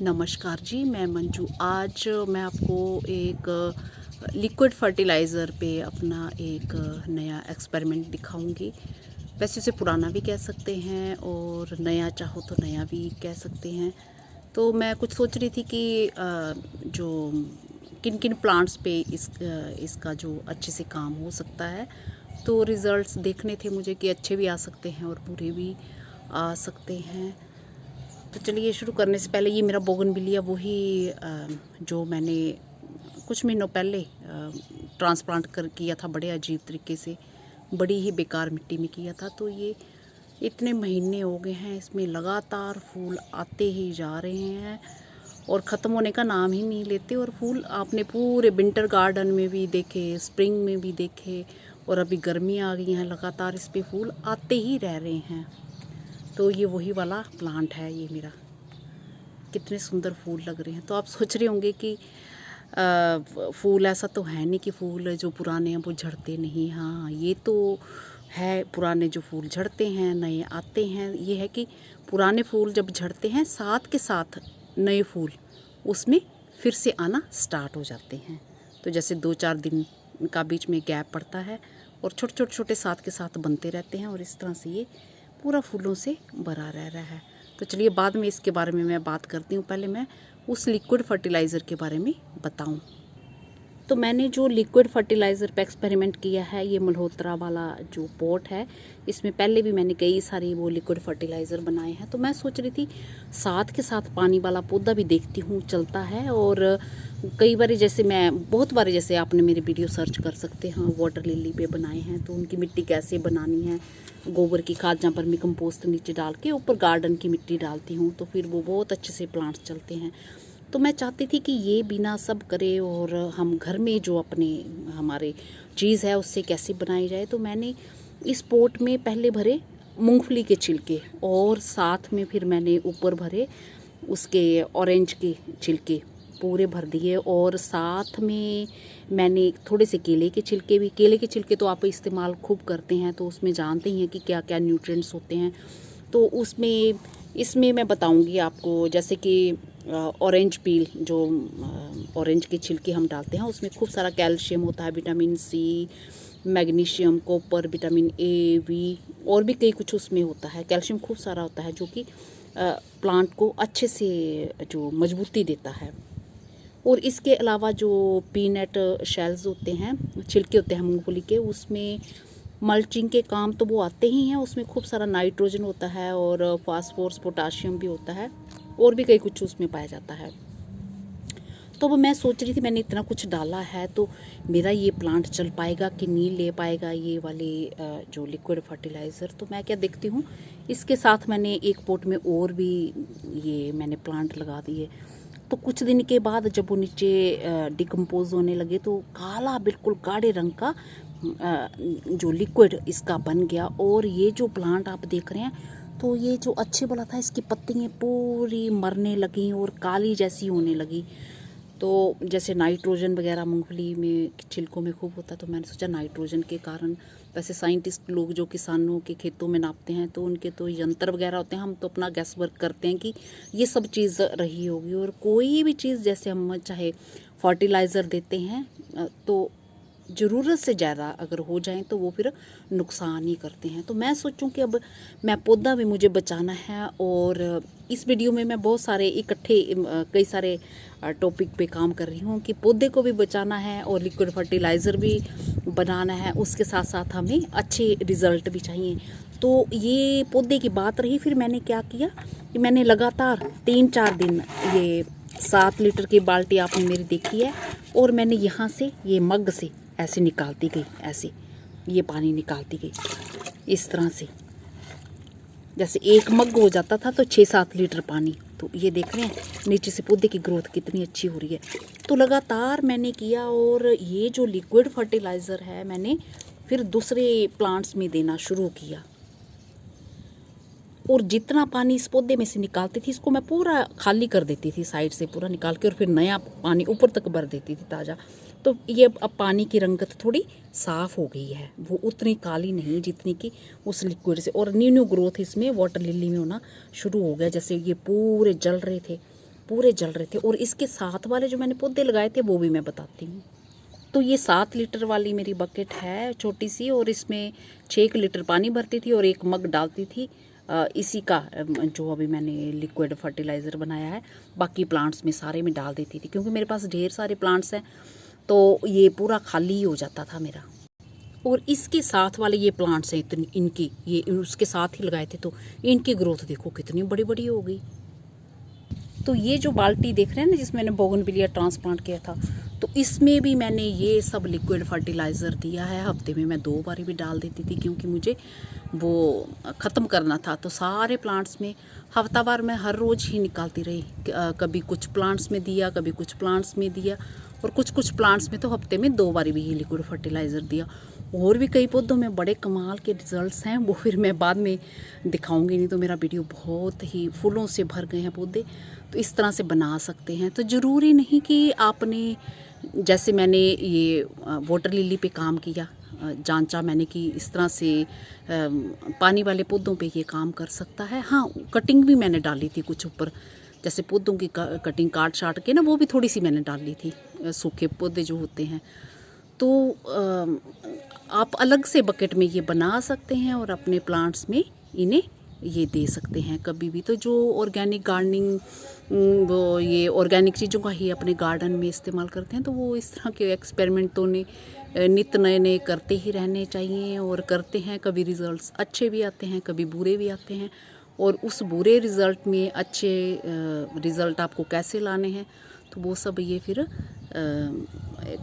नमस्कार जी, मैं मंजू। आज मैं आपको एक लिक्विड फर्टिलाइज़र पे अपना एक नया एक्सपेरिमेंट दिखाऊंगी। वैसे इसे पुराना भी कह सकते हैं और नया चाहो तो नया भी कह सकते हैं। तो मैं कुछ सोच रही थी कि जो किन किन प्लांट्स पे इसका जो अच्छे से काम हो सकता है। तो रिज़ल्ट्स देखने थे मुझे कि अच्छे भी आ सकते हैं और बुरे भी आ सकते हैं। तो चलिए शुरू करने से पहले, ये मेरा बोगनविलिया वही जो मैंने कुछ महीनों पहले ट्रांसप्लांट कर किया था, बड़े अजीब तरीके से, बड़ी ही बेकार मिट्टी में किया था। तो ये इतने महीने हो गए हैं, इसमें लगातार फूल आते ही जा रहे हैं और ख़त्म होने का नाम ही नहीं लेते। और फूल आपने पूरे विंटर गार्डन में भी देखे, स्प्रिंग में भी देखे, और अभी गर्मी आ गई हैं, लगातार इस पे फूल आते ही रह रहे हैं। तो ये वही वाला प्लांट है ये मेरा। कितने सुंदर फूल लग रहे हैं। तो आप सोच रहे होंगे कि फूल ऐसा तो है नहीं कि फूल जो पुराने हैं वो झड़ते नहीं। हाँ, ये तो है, पुराने जो फूल झड़ते हैं, नए आते हैं। ये है कि पुराने फूल जब झड़ते हैं, साथ के साथ नए फूल उसमें फिर से आना स्टार्ट हो जाते हैं। तो जैसे 2-4 दिन का बीच में गैप पड़ता है और छोटे छोटे छोटे साथ के साथ बनते रहते हैं, और इस तरह से ये पूरा फूलों से भरा रह रहा है। तो चलिए बाद में इसके बारे में मैं बात करती हूँ। पहले मैं उस लिक्विड फर्टिलाइज़र के बारे में बताऊँ। तो मैंने जो लिक्विड फर्टिलाइज़र पे एक्सपेरिमेंट किया है, ये मल्होत्रा वाला जो पॉट है, इसमें पहले भी मैंने कई सारे वो लिक्विड फर्टिलाइज़र बनाए हैं। तो मैं सोच रही थी साथ के साथ पानी वाला पौधा भी देखती हूँ चलता है। और कई बार जैसे मैं बहुत बार, जैसे आपने मेरी वीडियो सर्च कर सकते हैं, वाटर लिली पे बनाए हैं, तो उनकी मिट्टी कैसे बनानी है, गोबर की खाद जहाँ पर मैं कंपोस्ट नीचे डाल के ऊपर गार्डन की मिट्टी डालती हूँ, तो फिर वो बहुत अच्छे से प्लांट्स चलते हैं। तो मैं चाहती थी कि ये बिना सब करे और हम घर में जो अपने हमारे चीज़ है उससे कैसे बनाई जाए। तो मैंने इस पोट में पहले भरे मूंगफली के छिलके, और साथ में फिर मैंने ऊपर भरे उसके ऑरेंज के छिलके पूरे भर दिए, और साथ में मैंने थोड़े से केले के छिलके भी। केले के छिलके तो आप इस्तेमाल खूब करते हैं, तो उसमें जानते ही हैं कि क्या क्या न्यूट्रिएंट्स होते हैं। तो उसमें इसमें मैं बताऊंगी आपको, जैसे कि ऑरेंज पील, जो ऑरेंज के छिलके हम डालते हैं, उसमें खूब सारा कैल्शियम होता है, vitamin C, magnesium, copper, vitamin A, B, और भी कई कुछ उसमें होता है। कैल्शियम खूब सारा होता है जो कि प्लांट को अच्छे से जो मजबूती देता है। और इसके अलावा जो पीनट शेल्स होते हैं, छिलके होते हैं मूंगफली के, उसमें मल्चिंग के काम तो वो आते ही हैं। उसमें खूब सारा नाइट्रोजन होता है और फास्फोरस, पोटाशियम भी होता है, और भी कई कुछ उसमें पाया जाता है। तो वो मैं सोच रही थी, मैंने इतना कुछ डाला है तो मेरा ये प्लांट चल पाएगा कि नहीं ले पाएगा ये वाले जो लिक्विड फर्टिलाइज़र। तो मैं क्या देखती हूँ, इसके साथ मैंने एक पोट में और भी ये मैंने प्लांट लगा दिए। तो कुछ दिन के बाद जब वो नीचे डिकम्पोज होने लगे, तो काला, बिल्कुल गाढ़े रंग का जो लिक्विड इसका बन गया। और ये जो प्लांट आप देख रहे हैं, तो ये जो अच्छे वाला था, इसकी पत्तियाँ पूरी मरने लगी और काली जैसी होने लगी। तो जैसे नाइट्रोजन वगैरह मूंगफली में छिलकों में खूब होता है, तो मैंने सोचा नाइट्रोजन के कारण, वैसे साइंटिस्ट लोग जो किसानों के खेतों में नापते हैं, तो उनके तो यंत्र वगैरह होते हैं, हम तो अपना गैस वर्क करते हैं कि ये सब चीज़ रही होगी। और कोई भी चीज़ जैसे हम चाहे फर्टिलाइज़र देते हैं, तो ज़रूरत से ज़्यादा अगर हो जाए तो वो फिर नुकसान ही करते हैं। तो मैं सोचूं कि अब मैं पौधा भी मुझे बचाना है, और इस वीडियो में मैं बहुत सारे इकट्ठे कई सारे टॉपिक पे काम कर रही हूँ कि पौधे को भी बचाना है और लिक्विड फर्टिलाइज़र भी बनाना है, उसके साथ साथ हमें अच्छे रिज़ल्ट भी चाहिए। तो ये पौधे की बात रही। फिर मैंने क्या किया कि मैंने लगातार 3-4 दिन ये 7 लीटर की बाल्टी आपने मेरी देखी है, और मैंने यहाँ से ये मग से ऐसे निकालती गई, ऐसे ये पानी निकालती गई इस तरह से। जैसे एक मग हो जाता था तो 6-7 लीटर पानी। तो ये देख रहे हैं नीचे से पौधे की ग्रोथ कितनी अच्छी हो रही है। तो लगातार मैंने किया, और ये जो लिक्विड फर्टिलाइज़र है मैंने फिर दूसरे प्लांट्स में देना शुरू किया। और जितना पानी इस पौधे में से निकालती थी, इसको मैं पूरा खाली कर देती थी साइड से, पूरा निकाल के, और फिर नया पानी ऊपर तक भर देती थी ताज़ा। तो ये अब पानी की रंगत थोड़ी साफ़ हो गई है, वो उतनी काली नहीं जितनी कि उस लिक्विड से। और न्यू न्यू ग्रोथ इसमें वाटर लिली में होना शुरू हो गया। जैसे ये पूरे जल रहे थे, पूरे जल रहे थे। और इसके साथ वाले जो मैंने पौधे लगाए थे वो भी मैं बताती हूँ। तो ये 7 लीटर वाली मेरी बकेट है छोटी सी, और इसमें 6 लीटर पानी भरती थी और 1 मग डालती थी इसी का जो अभी मैंने लिक्विड फर्टिलाइज़र बनाया है। बाकी प्लांट्स में सारे में डाल देती थी, क्योंकि मेरे पास ढेर सारे प्लांट्स हैं तो ये पूरा खाली ही हो जाता था मेरा। और इसके साथ वाले ये प्लांट्स हैं इतनी, इनकी ये उसके साथ ही लगाए थे, तो इनकी ग्रोथ देखो कितनी बड़ी बड़ी हो गई। तो ये जो बाल्टी देख रहे हैं ना जिसमें मैंने बोगनविलिया ट्रांसप्लांट किया था, तो इसमें भी मैंने ये सब लिक्विड फर्टिलाइज़र दिया है। हफ्ते में मैं 2 बार भी डाल देती थी, क्योंकि मुझे वो ख़त्म करना था। तो सारे प्लांट्स में हफ्तावार मैं हर रोज़ ही निकालती रही। कभी कुछ प्लांट्स में दिया, कभी कुछ प्लांट्स में दिया, और कुछ प्लांट्स में तो हफ्ते में 2 बार भी ही लिक्विड फर्टिलाइज़र दिया। और भी कई पौधों में बड़े कमाल के रिजल्ट्स हैं, वो फिर मैं बाद में दिखाऊंगी, नहीं तो मेरा वीडियो बहुत ही फूलों से भर गए हैं पौधे। तो इस तरह से बना सकते हैं। तो ज़रूरी नहीं कि आपने, जैसे मैंने ये वाटर लिली पे काम किया, जांचा मैंने कि इस तरह से पानी वाले पौधों पे ये काम कर सकता है। हाँ, कटिंग भी मैंने डाली थी कुछ ऊपर, जैसे पौधों की कटिंग काट छाट के ना, वो भी थोड़ी सी मैंने डाली थी, सूखे पौधे जो होते हैं। तो आप अलग से बकेट में ये बना सकते हैं और अपने प्लांट्स में इन्हें ये दे सकते हैं कभी भी। तो जो ऑर्गेनिक गार्डनिंग, वो ये ऑर्गेनिक चीज़ों का ही अपने गार्डन में इस्तेमाल करते हैं, तो वो इस तरह के एक्सपेरिमेंट तो नित नए नए करते ही रहने चाहिए, और करते हैं। कभी रिज़ल्ट्स अच्छे भी आते हैं, कभी बुरे भी आते हैं, और उस बुरे रिज़ल्ट में अच्छे रिज़ल्ट आपको कैसे लाने हैं, तो वो सब ये फिर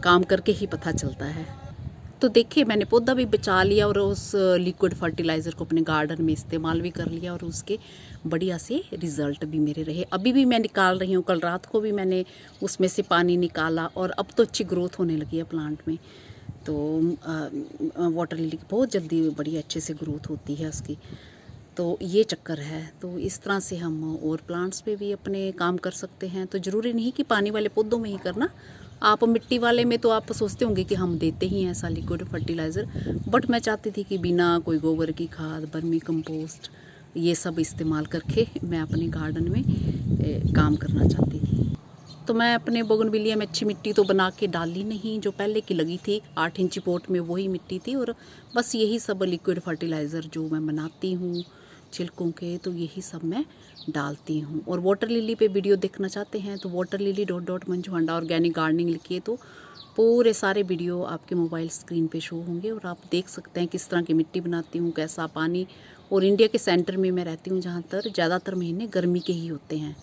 काम करके ही पता चलता है। तो देखिए, मैंने पौधा भी बचा लिया और उस लिक्विड फर्टिलाइज़र को अपने गार्डन में इस्तेमाल भी कर लिया, और उसके बढ़िया से रिज़ल्ट भी मेरे रहे। अभी भी मैं निकाल रही हूँ, कल रात को भी मैंने उसमें से पानी निकाला, और अब तो अच्छी ग्रोथ होने लगी है प्लांट में। तो वाटर लिली की बहुत जल्दी बड़ी अच्छे से ग्रोथ होती है उसकी। तो ये चक्कर है। तो इस तरह से हम और प्लांट्स पे भी अपने काम कर सकते हैं। तो ज़रूरी नहीं कि पानी वाले पौधों में ही करना। आप मिट्टी वाले में तो आप सोचते होंगे कि हम देते ही हैं ऐसा लिक्विड फर्टिलाइज़र, बट मैं चाहती थी कि बिना कोई गोबर की खाद, वर्मी कंपोस्ट, ये सब इस्तेमाल करके मैं अपने गार्डन में काम करना चाहती थी। तो मैं अपने बोगनविलिया में अच्छी मिट्टी तो बना के डाली नहीं, जो पहले की लगी थी 8 इंची पॉट में वही मिट्टी थी, और बस यही सब लिक्विड फर्टिलाइज़र जो मैं बनाती हूँ छिलकों के, तो यही सब मैं डालती हूँ। और वाटर लिली पे वीडियो देखना चाहते हैं तो वाटर लिली .मंजू हंडा ऑर्गेनिक गार्डनिंग लिखिए, तो पूरे सारे वीडियो आपके मोबाइल स्क्रीन पे शो होंगे, और आप देख सकते हैं किस तरह की मिट्टी बनाती हूँ, कैसा पानी। और इंडिया के सेंटर में मैं रहती हूँ, जहाँ ज़्यादातर महीने गर्मी के ही होते हैं।